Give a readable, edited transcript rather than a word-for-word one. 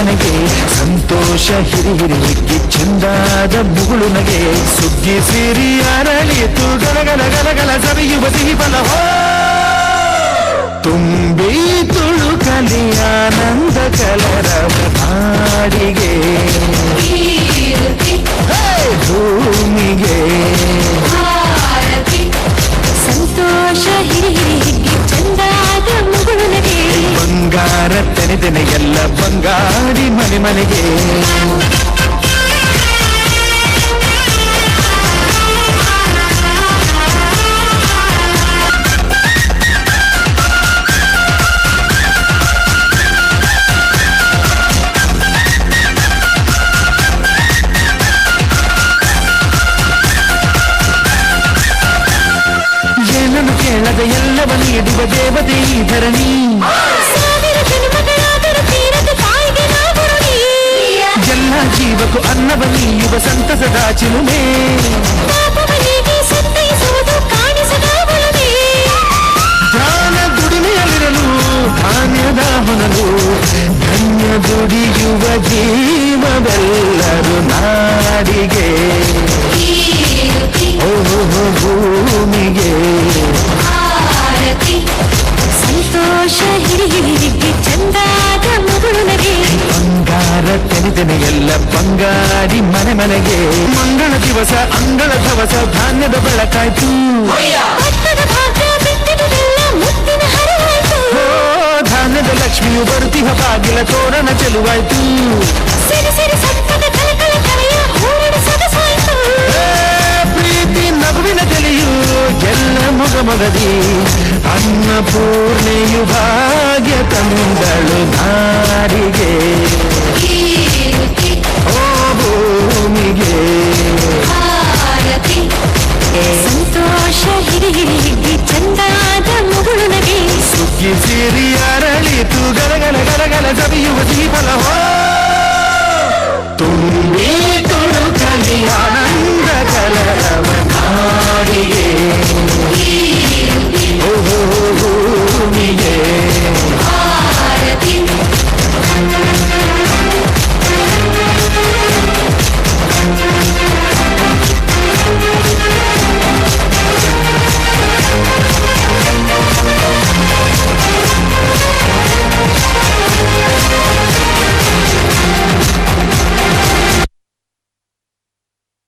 ಮನೆಗೆ ಸಂತೋಷ ಹಿರಿ ಹಿರಿ ಹಿಗ್ಗಿ ಚಂದಾದ ಮುಗುಳು ನಗೆ ಸುಗ್ಗಿ ಸಿರಿ ಅರಳಿತು ಗಲಗಲ ಗಲಗಲ ಸವಿಯುವ ಸಿಹಿ ಫಲ ತುಂಬಿ ತುಳುಕಲಿ ಆನಂದ ಕಲರವ ನಾಡಿಗೆ ಭೂಮಿಗೆ ಸಂತೋಷ ಹಿರಿ ಹಿರಿ ಹಿಗ್ಗಿ ಚಂದಾದ ಮುಗುಳು ನಗೆ ಬಂಗಾರ ತೆನೆದೆನೆ ಎಲ್ಲ ಬಂಗಾರಿ ಮನೆ ಮನೆಗೆ ಏನನ್ನು ಕೇಳದ ಎಲ್ಲವ ನೀಡುವ ದೇವತೆ ಈ ಧರಣಿ ಸಾವಿರ ಜನ್ಮಗಳಾದರೂ ತೀರದ ತಾಯಿಗೆ ನಾವು ಋಣಿ. ಎಲ್ಲ ಜೀವಕ್ಕೂ ಅನ್ನವ ನೀಯುವ ಸಂತಸದ ಚಿಲುಮೆ ಪಾಪವನಿಗೆ ಸಂತೈಸುವುದು ಕಾಣಿಸದ ಒಲವೇ. ಧ್ಯಾನ ದುಡಿಮೆಯಲ್ಲಿರಲು ಧಾನ್ಯದ ಹೊನಲು ಧನ್ಯ ದುಡಿಯುವ ಜೀವವೆಲ್ಲರೂ ನಾಡಿಗೆ ಓಹೋ ಭೂಮಿಗೆ ಸಂತೋಷ ಹಿರಿ ಹಿರಿ ಹಿಗ್ಗಿ ಚಂದಾದ ಮುಗುಳು ನಗೆ ಬಂಗಾರ ತೆನೆದೆನೆ ಎಲ್ಲ ಬಂಗಾರಿ ಮನೆ ಮನೆಗೆ ಮಂಗಳ ದಿವಸ ಅಂಗಳ ಧವಸ ಧಾನ್ಯದ ಬೆಳಕಾಯ್ತು ಭತ್ತದ ಭಾಗ್ಯ ಬಿತ್ತಿದುದೆಲ್ಲ ಮುತ್ತಿನ ಹರವಾಯ್ತು. ಓ ಧಾನ್ಯದ ಲಕ್ಷ್ಮಿಯು ಬರುತ್ತಿಹ ಬಾಗಿಲ ತೋರಣ ಚೆಲುವಾಯ್ತು ಸಿರಿ ಸಿರಿ ಸತ್ತದ ಕಲಕಲ ಕಲೆಯ ಹೂರಣ ಸೊಗಸಾಯ್ತು. ಪ್ರೀತಿ ನಗುವಿನ ತೆಲೆಯು ಎಲ್ಲ ಮೊಗಮೊಗದಿ ಅನ್ನಪೂರ್ಣೆಯು ಭಾಗ್ಯ ತಂದಳು ನಾರಿಗೆ ಓ ಭೂಮಿಗೆ ಸಂತೋಷ ಹಿರಿ ಹಿರಿ ಹಿಗ್ಗಿ ಚಂದಾದ ಮುಗುಳು ನಗೆ ಸುಗ್ಗಿ ಸಿರಿ ಅರಳಿತು ಗಲಗಲ ಗಲಗಲ ಸವಿಯುವ ಜೀವನ ತುಂಬಿ ತುಳುಕಲಿ ಆನಂದ ಕಲರವ ನಾಡಿಗೆ